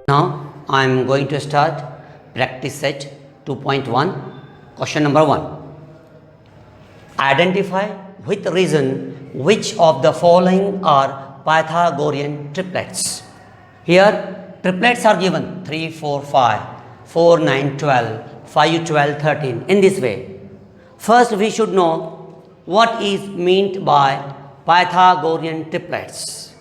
Now I am going to start practice set 2.1. Question number 1. Identify with reason which of the following are Pythagorean triplets. Here triplets are given 3, 4, 5, 4, 9, 12, 5, 12, 13 in this way. First we should know what is meant by Pythagorean triplets.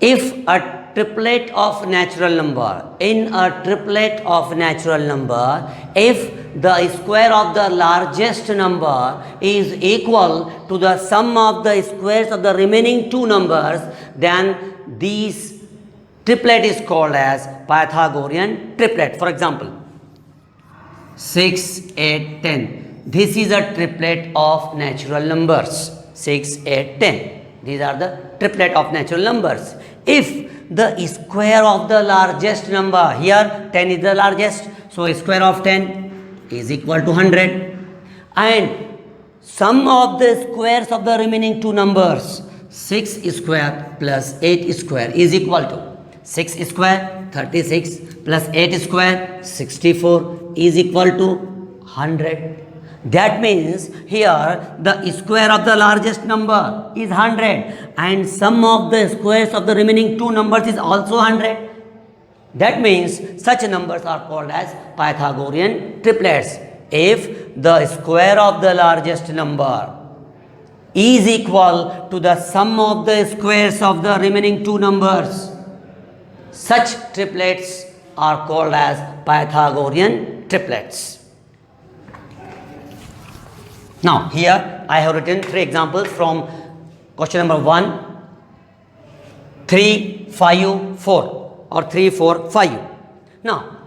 If a triplet of natural number, in a triplet of natural number, if the square of the largest number is equal to the sum of the squares of the remaining two numbers, then this triplet is called as Pythagorean triplet. For example, 6, 8, 10. This is a triplet of natural numbers. 6, 8, 10. These are the triplet of natural numbers. If the square of the largest number, here 10 is the largest, so square of 10 is equal to 100, and sum of the squares of the remaining two numbers, 6 square plus 8 square is equal to 6 square 36 plus 8 square 64 is equal to 100. That means here the square of the largest number is 100 and sum of the squares of the remaining two numbers is also 100. That means such numbers are called as Pythagorean triplets. If the square of the largest number is equal to the sum of the squares of the remaining two numbers, such triplets are called as Pythagorean triplets. Now, here I have written three examples from question number 1, 3, 5, 4 or 3, 4, 5. Now,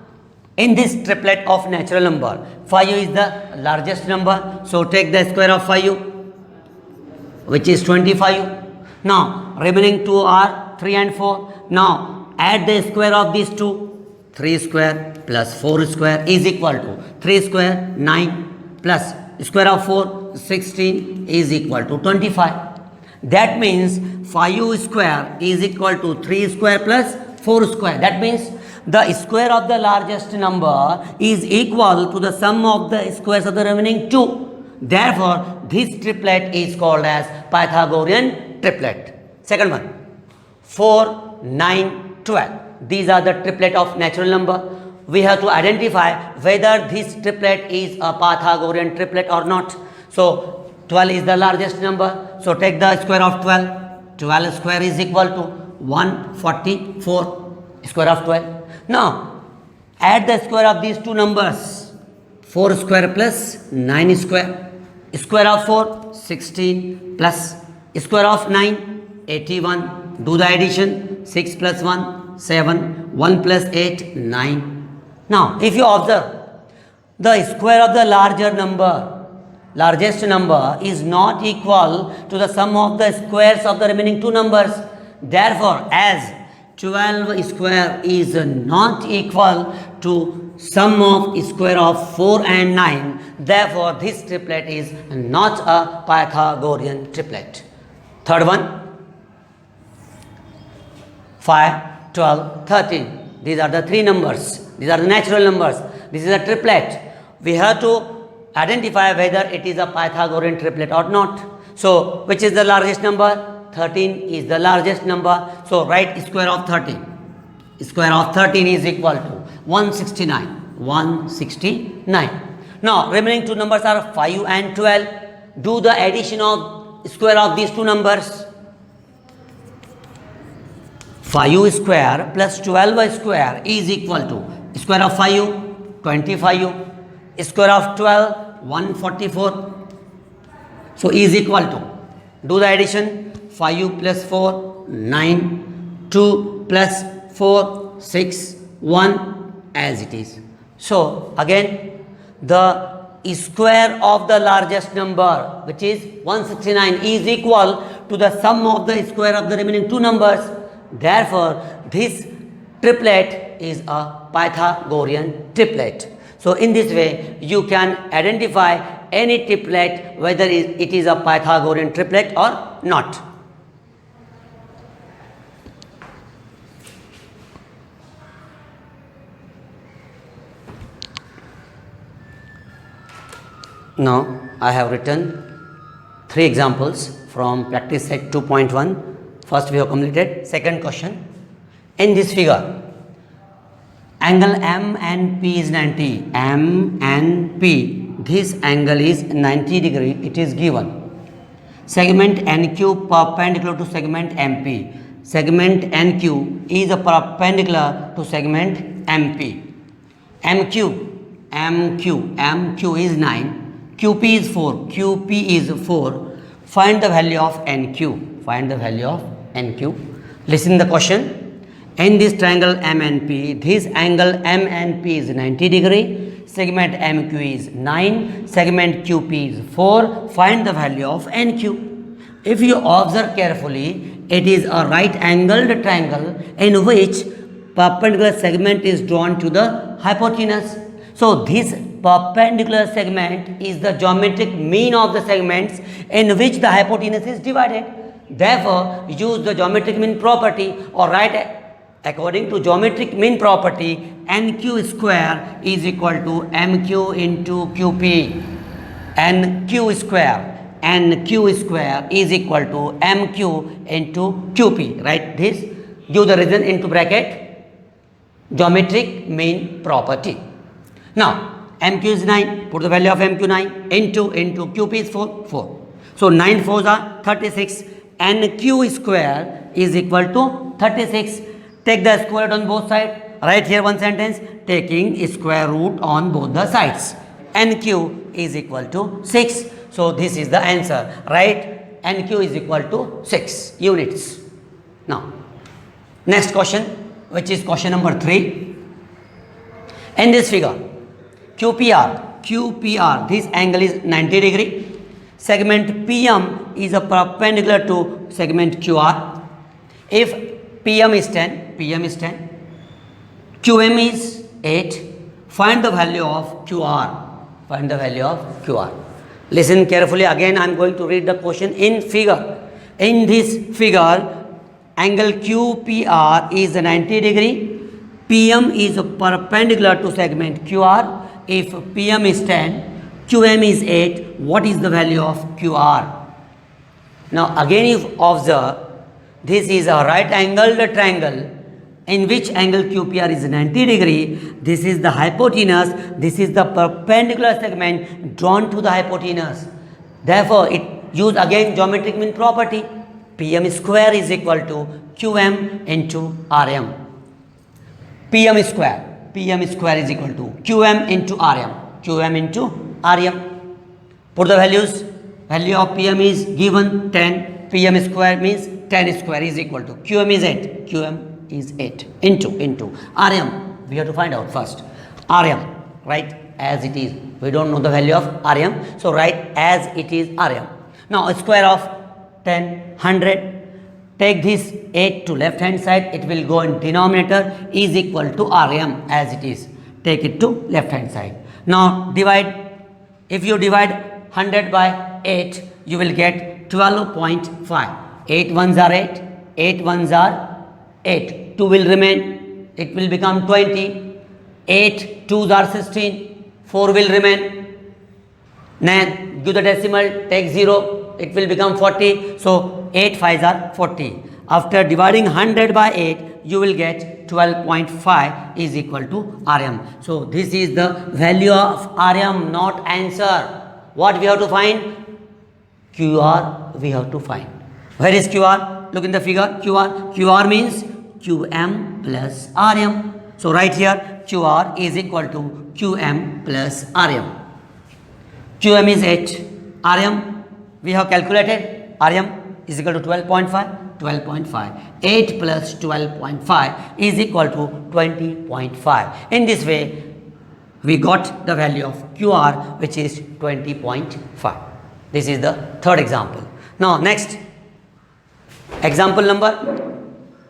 in this triplet of natural number, 5 is the largest number. So, take the square of 5, which is 25. Now, remaining two are 3 and 4. Now, add the square of these two. 3 square plus 4 square is equal to 3 square 9 plus square of 4 16 is equal to 25. That means 5 square is equal to 3 square plus 4 square. That means the square of the largest number is equal to the sum of the squares of the remaining two. Therefore, this triplet is called as Pythagorean triplet. Second one, 4, 9, 12. These are the triplet of natural number. We have to identify whether this triplet is a Pythagorean triplet or not. So, 12 is the largest number. So, take the square of 12. 12 square is equal to 144 square of 12. Now, add the square of these two numbers. 4 square plus 9 square. Square of 4, 16 plus square of 9, 81. Do the addition. 6 plus 1, 7. 1 plus 8, 9. Now, if you observe, the square of the largest number is not equal to the sum of the squares of the remaining two numbers. Therefore, as 12 square is not equal to sum of square of 4 and 9, therefore this triplet is not a Pythagorean triplet. Third one, 5, 12, 13. These are the three numbers. These are the natural numbers. This is a triplet. We have to identify whether it is a Pythagorean triplet or not. So, which is the largest number? 13 is the largest number. So, write square of 13. Square of 13 is equal to 169. 169. Now, remaining two numbers are 5 and 12. Do the addition of square of these two numbers. 5 square plus 12 square is equal to square of 5, 25, square of 12, 144. So, is equal to, do the addition, 5 plus 4, 9, 2 plus 4, 6, 1 as it is. So, again the square of the largest number, which is 169, is equal to the sum of the square of the remaining two numbers. Therefore, this triplet is a Pythagorean triplet. So, in this way, you can identify any triplet whether it is a Pythagorean triplet or not. Now I have written 3 examples from practice set 2.1. First we have completed. Second question. In this figure, angle M and P is 90. M and P, this angle is 90 degree. It is given. Segment NQ perpendicular to segment MP. Segment NQ is perpendicular to segment MP. MQ is 9. QP is 4. QP is 4. Find the value of NQ. Find the value of NQ. Listen the question. In this triangle MNP, this angle MNP is 90 degree. Segment MQ is 9. Segment QP is 4. Find the value of NQ. If you observe carefully, it is a right angled triangle in which perpendicular segment is drawn to the hypotenuse. So this perpendicular segment is the geometric mean of the segments in which the hypotenuse is divided. Therefore, use the geometric mean property or write according to geometric mean property, NQ square is equal to MQ into QP. NQ square is equal to MQ into QP. Write this. Give the reason into bracket. Geometric mean property. Now, MQ is 9. Put the value of MQ 9 into QP is 4. So 9 4s are 36. NQ square is equal to 36. Take the square root on both sides. Write here one sentence. Taking square root on both the sides. NQ is equal to 6. So this is the answer. Write NQ is equal to 6 units. Now, next question, which is question number 3. In this figure, QPR, this angle is 90 degree. Segment PM is a perpendicular to segment QR. If PM is 10, QM is 8, find the value of QR. Listen carefully. Again, I am going to read the question in figure. In this figure, angle QPR is 90 degree. PM is perpendicular to segment QR. If PM is 10, QM is 8, what is the value of QR? Now again you observe, this is a right angled triangle in which angle QPR is 90 degree. This is the hypotenuse. This is the perpendicular segment drawn to the hypotenuse. Therefore, it use again geometric mean property. PM square is equal to QM into RM. PM square is equal to QM into RM. Put the values. Value of PM is given 10. PM square means 10 square is equal to QM is 8. QM is 8 into RM. We have to find out first. RM, right, as it is. We don't know the value of RM. So write as it is RM. Now a square of 10, 100. Take this 8 to left hand side, it will go in denominator is equal to RM as it is. Take it to left hand side. Now divide. If you divide 100 by 8, you will get 12.5. 8 ones are 8. 8 ones are 8. 2 will remain. It will become 20. 8 2s are 16. 4 will remain. Then give the decimal, take 0. It will become 40. So 8 5s are 40. After dividing 100 by 8, you will get 12.5 is equal to RM. So this is the value of RM, not answer. What we have to find? QR we have to find. Where is QR? Look in the figure. QR means QM plus RM. So right here QR is equal to QM plus RM. QM is 8. RM we have calculated. RM is equal to 12.5. 8 plus 12.5 is equal to 20.5. In this way, we got the value of QR, which is 20.5. This is the third example. Now, next, example number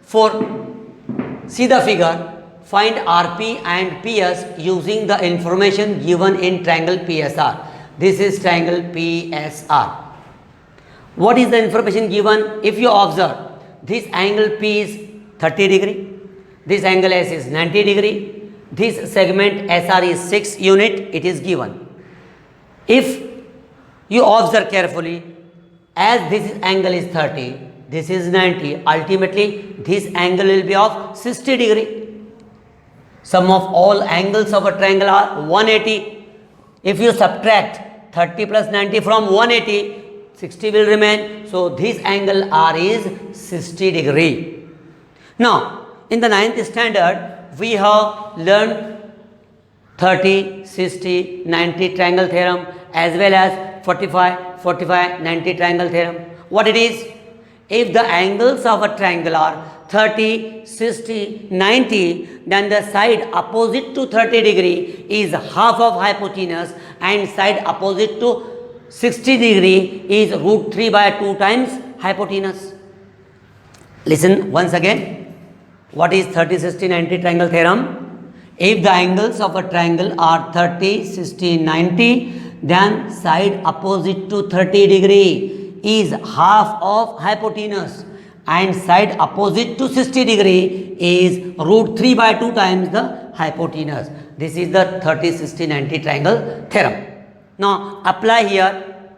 4. See the figure. Find RP and PS using the information given in triangle PSR. This is triangle PSR. What is the information given? If you observe, this angle P is 30 degree, this angle S is 90 degree, this segment SR is 6 unit, it is given. If You observe carefully. As this angle is 30, this is 90. Ultimately, this angle will be of 60 degree. Sum of all angles of a triangle are 180. If you subtract 30 plus 90 from 180, 60 will remain. So, this angle R is 60 degree. Now, in the 9th standard, we have learned 30, 60, 90 triangle theorem as well as 45, 45, 90 triangle theorem. What it is? If the angles of a triangle are 30, 60, 90, then the side opposite to 30 degree is half of hypotenuse and side opposite to 60 degree is root 3 by 2 times hypotenuse. Listen once again. What is 30, 60, 90 triangle theorem? If the angles of a triangle are 30, 60, 90, then side opposite to 30 degree is half of hypotenuse and side opposite to 60 degree is root 3 by 2 times the hypotenuse. This is the 30, 60, 90 triangle theorem. Now apply here.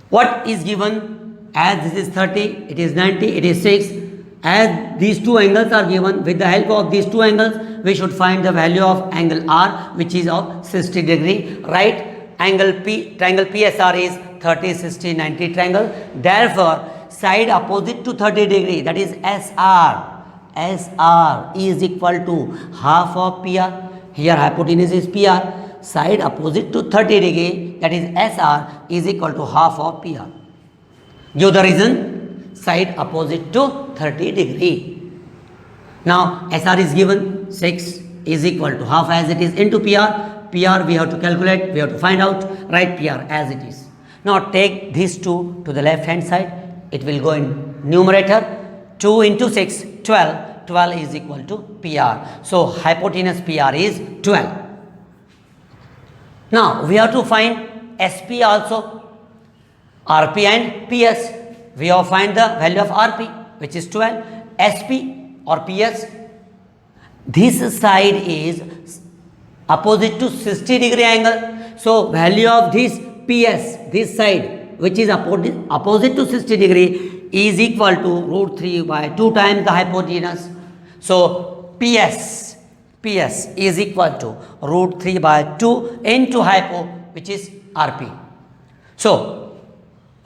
What is given? As this is 30, it is 90, it is 6. As these two angles are given, with the help of these two angles, we should find the value of angle R, which is of 60 degree, right? Angle P, triangle PSR is 30, 60, 90 triangle. Therefore, side opposite to 30 degree, that is SR. SR is equal to half of PR. Here hypotenuse is PR. Side opposite to 30 degree, that is SR, is equal to half of PR. Give the reason. Side opposite to 30 degree. Now SR is given 6 is equal to half as it is into PR. PR we have to calculate, we have to find out, write PR as it is. Now take these two to the left hand side. It will go in numerator. 2 into 6, 12. 12 is equal to PR. So hypotenuse PR is 12. Now we have to find SP also, RP and PS. We have to find the value of RP, which is 12. SP or PS, this side is opposite to 60 degree angle. So value of this PS, this side, which is opposite to 60 degree, is equal to root 3 by 2 times the hypotenuse. So PS is equal to root 3 by 2 into hypo, which is RP. So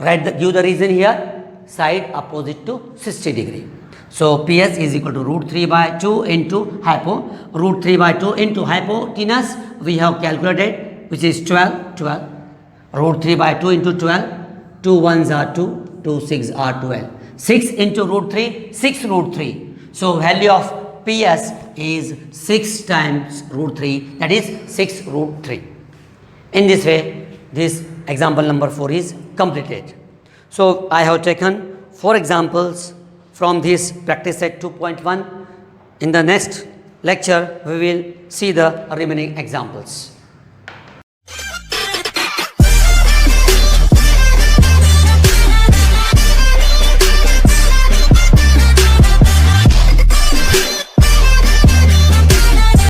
give the reason here. Side opposite to 60 degree. So PS is equal to root 3 by 2 into hypo. Root 3 by 2 into hypotenuse we have calculated, which is 12. Root 3 by 2 into 12. 2 ones are 2. 2 6 are 12. 6 into root 3. 6 root 3. So value of PS is 6 times root 3. That is 6 root 3. In this way, this example number 4 is completed. So I have taken 4 examples from this practice set 2.1. In the next lecture, we will see the remaining examples.